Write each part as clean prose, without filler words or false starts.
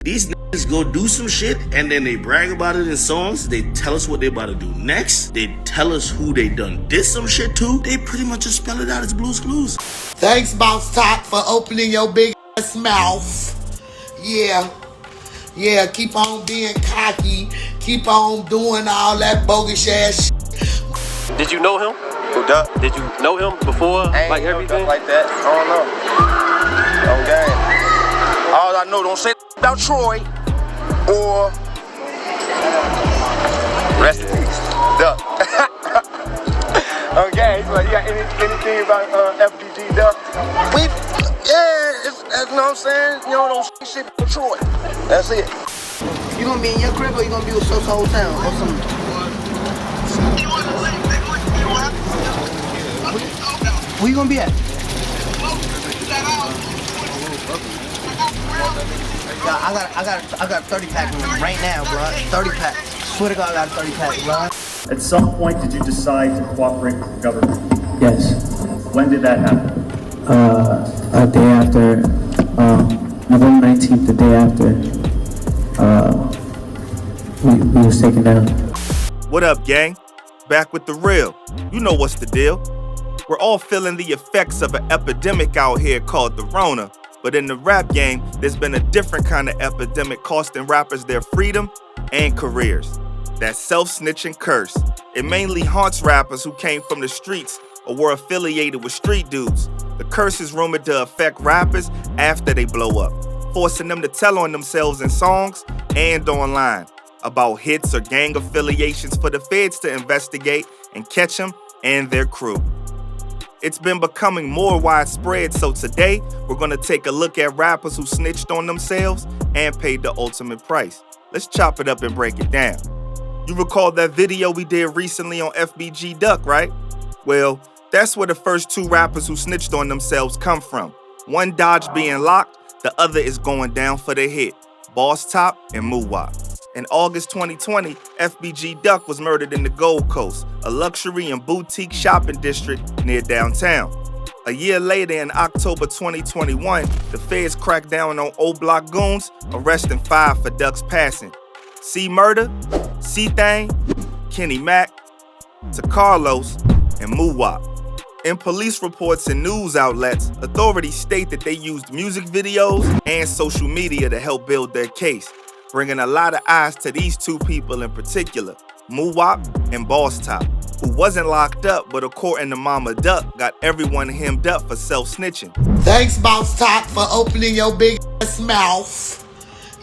These niggas go do some shit and then they brag about it in songs. They tell us what they about to do next. They tell us who they done did some shit to. They pretty much just spell it out as Blue's Clues. Thanks, Bounce Top, for opening your big ass mouth. Yeah, keep on being cocky. Keep on doing all that bogus ass shit. Did you know him? Who, Duck? Did you know him before, like everything? Like that. I don't know. Okay. All I know, don't say about Troy or rest in peace, Duck. Okay, so you got anything about FBG Duck? That's you know what I'm saying? You know, don't say shit for Troy. That's it. You gonna be in your crib or you gonna be with Sosa whole town or something? Where you gonna be at? I got a 30 pack right now, bro. 30 pack. Swear to God, I got a 30 pack, bro. At some point, did you decide to cooperate with the government? Yes. When did that happen? A day after, November 19th, the day after, we was taken down. What up, gang? Back with the real. You know what's the deal. We're all feeling the effects of an epidemic out here called the Rona. But in the rap game, there's been a different kind of epidemic costing rappers their freedom and careers. That self-snitching curse. It mainly haunts rappers who came from the streets or were affiliated with street dudes. The curse is rumored to affect rappers after they blow up, forcing them to tell on themselves in songs and online about hits or gang affiliations for the feds to investigate and catch them and their crew. It's been becoming more widespread, so today we're going to take a look at rappers who snitched on themselves and paid the ultimate price. Let's chop it up and break it down. You recall that video we did recently on FBG Duck, right? Well, that's where the first two rappers who snitched on themselves come from. One dodged being locked, the other is going down for the hit, Boss Top and Muwop. In August 2020, FBG Duck was murdered in the Gold Coast, a luxury and boutique shopping district near downtown. A year later, in October 2021, the feds cracked down on O-Block goons, arresting 5 for Duck's passing. C-Murder, C-Thang, Kenny Mac, Carlos, and Muwop. In police reports and news outlets, authorities state that they used music videos and social media to help build their case, bringing a lot of eyes to these two people in particular, Muwop and Boss Top, who wasn't locked up, but according to Mama Duck, got everyone hemmed up for self-snitching. Thanks, Bounce Top, for opening your big ass mouth.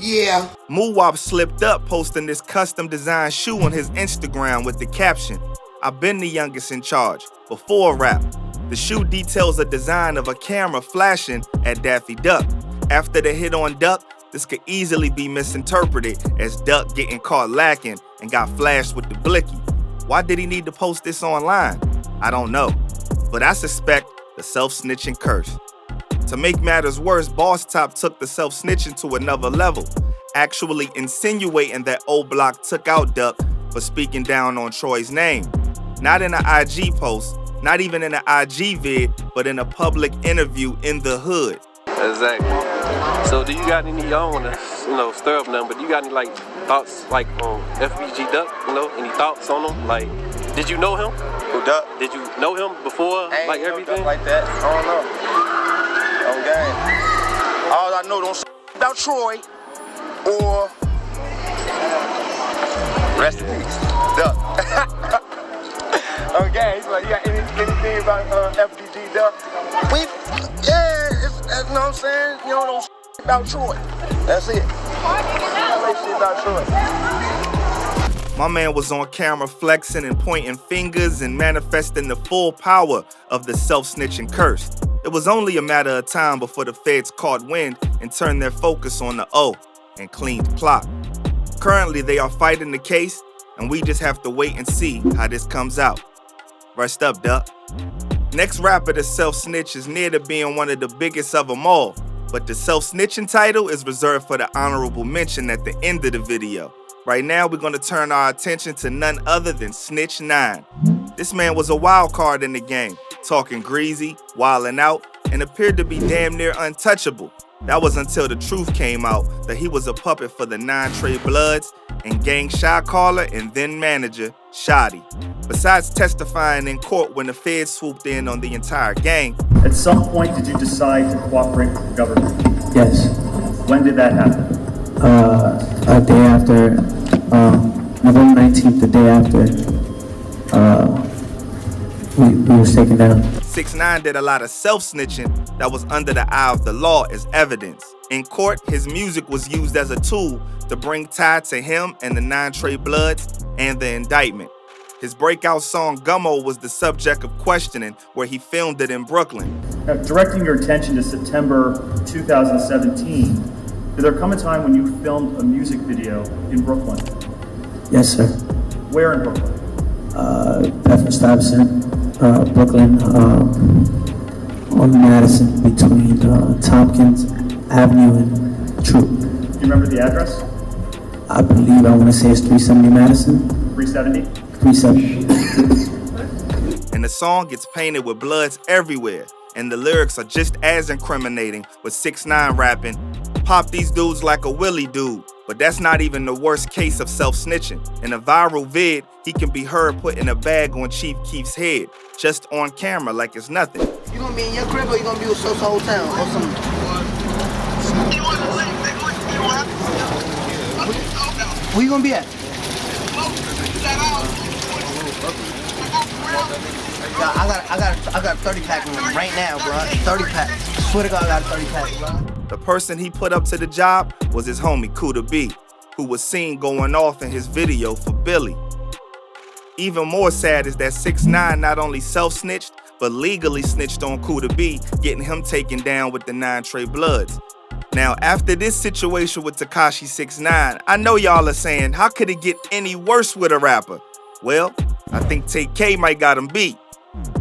Yeah. Muwop slipped up posting this custom designed shoe on his Instagram with the caption, "I've been the youngest in charge," before rap. The shoe details a design of a camera flashing at Daffy Duck. After the hit on Duck, this could easily be misinterpreted as Duck getting caught lacking and got flashed with the blicky. Why did he need to post this online? I don't know, but I suspect the self-snitching curse. To make matters worse, Boss Top took the self-snitching to another level, actually insinuating that O-Block took out Duck for speaking down on Troy's name. Not in an IG post, not even in an IG vid, but in a public interview in the hood. Exactly. So do you got any, I don't want to, stir up nothing, but do you got any, thoughts, on FBG Duck, any thoughts on him? Did you know him? Who, Duck? Did you know him before, everything? Like that. I don't know. Okay. All I know, don't say about Troy or rest in peace, Duck. Okay, so you got anything about FBG Duck? That's you know what I'm saying? Don't say about Troy. That's it. Don't say about Troy. My man was on camera flexing and pointing fingers and manifesting the full power of the self-snitching curse. It was only a matter of time before the feds caught wind and turned their focus on the O and cleaned the plot. Currently, they are fighting the case, and we just have to wait and see how this comes out. Rest up, Duck. Next rapper to self-snitch is near to being one of the biggest of them all, but the self-snitching title is reserved for the honorable mention at the end of the video. Right now, we're going to turn our attention to none other than Snitch 9. This man was a wild card in the game, talking greasy, wilding out, and appeared to be damn near untouchable. That was until the truth came out that he was a puppet for the 9 Trey Bloods and gang shot caller and then manager, Shotty. Besides testifying in court when the feds swooped in on the entire gang. At some point, did you decide to cooperate with the government? Yes. When did that happen? A day after, November 19th, the day after, we was taken down. 6ix9ine did a lot of self-snitching that was under the eye of the law as evidence. In court, his music was used as a tool to bring tie to him and the 9 Trey Bloods and the indictment. His breakout song Gummo was the subject of questioning where he filmed it in Brooklyn. Now, directing your attention to September 2017, did there come a time when you filmed a music video in Brooklyn? Yes, sir. Where in Brooklyn? Stuyvesant, Brooklyn, on Madison, between Tompkins Avenue and Troop. Do you remember the address? I believe, I want to say it's 370 Madison. 370? 370. And the song gets painted with bloods everywhere, and the lyrics are just as incriminating with 6ix9ine rapping, "Pop these dudes like a Willie dude." But that's not even the worst case of self-snitching. In a viral vid, he can be heard putting a bag on Chief Keef's head, just on camera like it's nothing. You gonna be in your crib or you gonna be with Sosa Whole Town or something? Where you gonna be at? I got a 30 pack right now, bro. 30 pack. Swear to God, I got a 30 pack, bro. The person he put up to the job was his homie Kuda B, who was seen going off in his video for Billy. Even more sad is that 6ix9ine not only self-snitched, but legally snitched on Kuda B, getting him taken down with the 9 Trey Bloods. Now, after this situation with Tekashi 6ix9ine, I know y'all are saying, how could it get any worse with a rapper? Well, I think Tay-K might got him beat.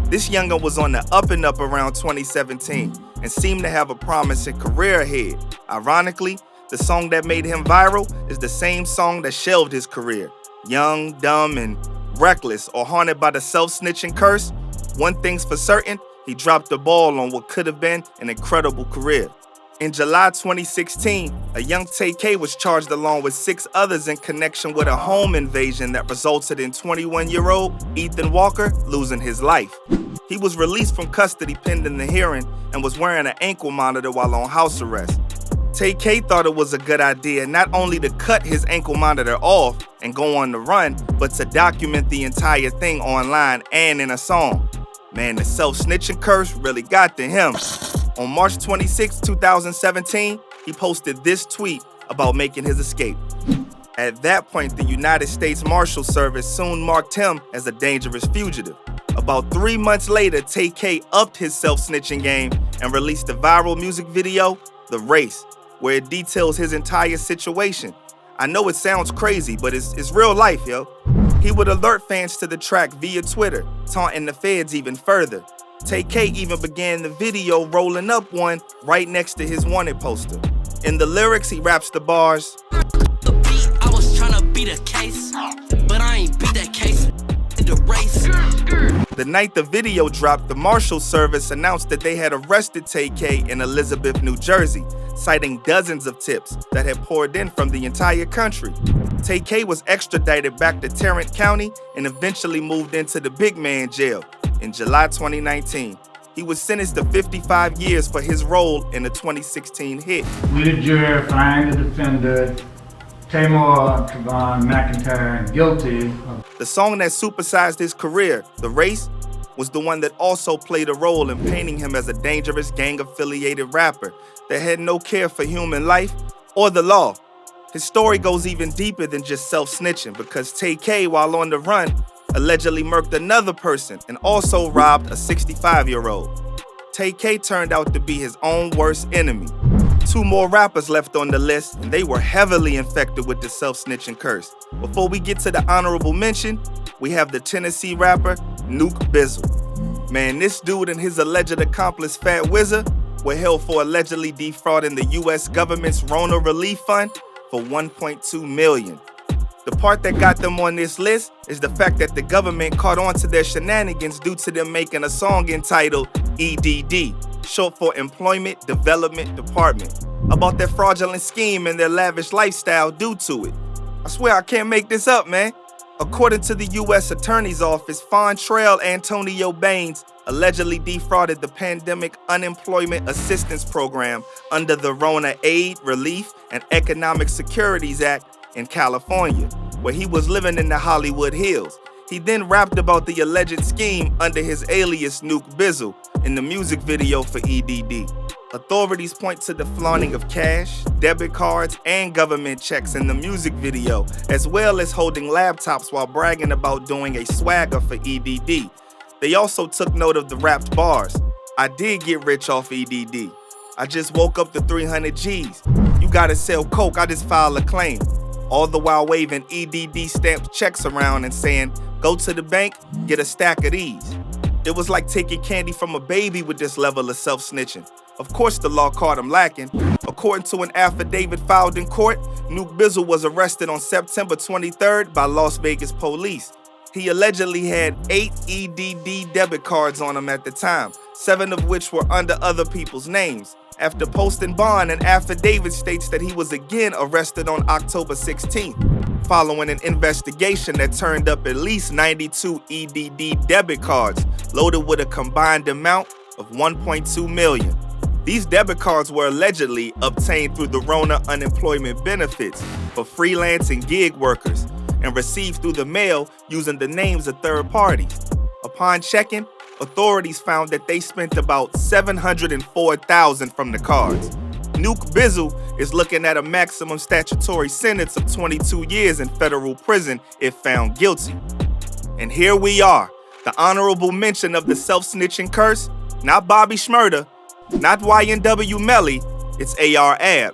This young'un was on the up and up around 2017 and seemed to have a promising career ahead. Ironically, the song that made him viral is the same song that shelved his career. Young, dumb, and reckless, or haunted by the self-snitching curse, one thing's for certain, he dropped the ball on what could have been an incredible career. In July 2016, a young Tay-K was charged along with 6 others in connection with a home invasion that resulted in 21-year-old Ethan Walker losing his life. He was released from custody pending the hearing and was wearing an ankle monitor while on house arrest. Tay-K thought it was a good idea not only to cut his ankle monitor off and go on the run, but to document the entire thing online and in a song. Man, the self-snitching curse really got to him. On March 26, 2017, he posted this tweet about making his escape. At that point, the United States Marshal Service soon marked him as a dangerous fugitive. About 3 months later, Tay-K upped his self-snitching game and released a viral music video, The Race, where it details his entire situation. I know it sounds crazy, but it's real life, yo. He would alert fans to the track via Twitter, taunting the feds even further. Tay-K even began the video rolling up one right next to his wanted poster. In the lyrics, he raps the bars, "The beat, I was trying to beat a case, but I ain't beat that case in the race." The night the video dropped, the Marshal Service announced that they had arrested Tay-K in Elizabeth, New Jersey, citing dozens of tips that had poured in from the entire country. Tay-K was extradited back to Tarrant County and eventually moved into the big man jail in July 2019. He was sentenced to 55 years for his role in the 2016 hit. We, the jury, find the defendant, Tamar Trevon McIntyre, guilty of... The song that supersized his career, The Race, was the one that also played a role in painting him as a dangerous gang-affiliated rapper that had no care for human life or the law. His story goes even deeper than just self-snitching because Tay-K, while on the run, allegedly murked another person and also robbed a 65-year-old. Tay-K turned out to be his own worst enemy. 2 more rappers left on the list, and they were heavily infected with the self-snitching curse. Before we get to the honorable mention, we have the Tennessee rapper Nuke Bizzle. Man, this dude and his alleged accomplice Fat Wizard were held for allegedly defrauding the U.S. government's Rona Relief Fund for $1.2 million. The part that got them on this list is the fact that the government caught on to their shenanigans due to them making a song entitled EDD, short for Employment Development Department, about their fraudulent scheme and their lavish lifestyle due to it. I swear I can't make this up, man. According to the U.S. Attorney's Office, Fontrell Antonio Baines allegedly defrauded the Pandemic Unemployment Assistance Program under the Rona Aid, Relief, and Economic Securities Act in California, where he was living in the Hollywood Hills. He then rapped about the alleged scheme under his alias Nuke Bizzle in the music video for EDD. Authorities point to the flaunting of cash, debit cards, and government checks in the music video, as well as holding laptops while bragging about doing a swagger for EDD. They also took note of the rapped bars. I did get rich off EDD. I just woke up to 300 G's. You gotta sell coke, I just filed a claim. All the while waving EDD stamped checks around and saying, go to the bank, get a stack of these. It was like taking candy from a baby with this level of self-snitching. Of course the law caught him lacking. According to an affidavit filed in court, Nuke Bizzle was arrested on September 23rd by Las Vegas police. He allegedly had 8 EDD debit cards on him at the time, 7 of which were under other people's names. After posting bond, an affidavit states that he was again arrested on October 16th, following an investigation that turned up at least 92 EDD debit cards, loaded with a combined amount of $1.2 million. These debit cards were allegedly obtained through the Rona unemployment benefits for freelance and gig workers and received through the mail using the names of third parties. Upon checking, authorities found that they spent about $704,000 from the cards. Nuke Bizzle is looking at a maximum statutory sentence of 22 years in federal prison if found guilty. And here we are, the honorable mention of the self-snitching curse, not Bobby Shmurda, not YNW Melly, it's AR Ab.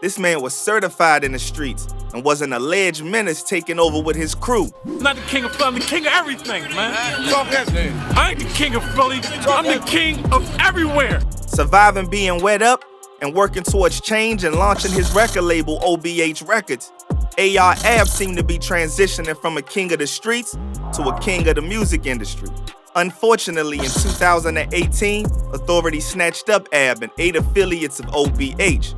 This man was certified in the streets and was an alleged menace taking over with his crew. I'm not the king of Philly, I'm the king of everything, man. Talk that name. I ain't the king of Philly, I'm the king of everywhere. Surviving being wet up and working towards change and launching his record label, OBH Records, AR Ab seemed to be transitioning from a king of the streets to a king of the music industry. Unfortunately, in 2018, authorities snatched up Ab and 8 affiliates of OBH.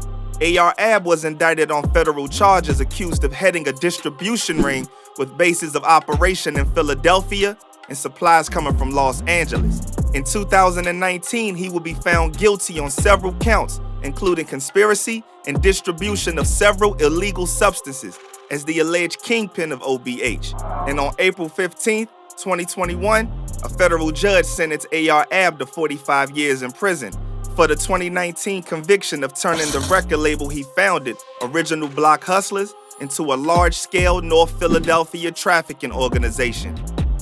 AR Ab was indicted on federal charges accused of heading a distribution ring with bases of operation in Philadelphia and supplies coming from Los Angeles. In 2019, he will be found guilty on several counts, including conspiracy and distribution of several illegal substances as the alleged kingpin of OBH. And on April 15th, 2021, a federal judge sentenced AR Ab to 45 years in prison for the 2019 conviction of turning the record label he founded, Original Block Hustlers, into a large-scale North Philadelphia trafficking organization,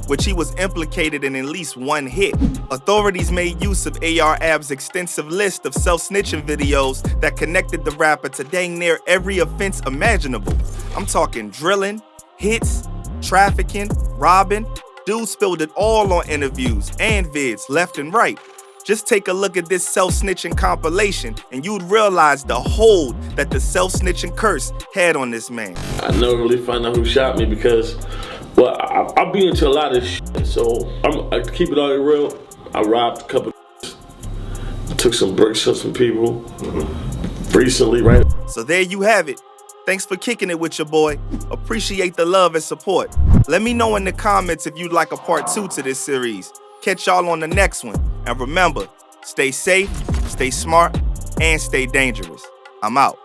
which he was implicated in at least one hit. Authorities made use of AR Ab's extensive list of self-snitching videos that connected the rapper to dang near every offense imaginable. I'm talking drilling, hits, trafficking, robbing. Dude spilled it all on interviews and vids left and right. Just take a look at this self-snitching compilation and you'd realize the hold that the self-snitching curse had on this man. I never really found out who shot me because, well, I'll be into a lot of shit, so I keep it all real. I robbed a couple of took some bricks from some people recently, right? So there you have it. Thanks for kicking it with your boy. Appreciate the love and support. Let me know in the comments if you'd like a part 2 to this series. Catch y'all on the next one. And remember, stay safe, stay smart, and stay dangerous. I'm out.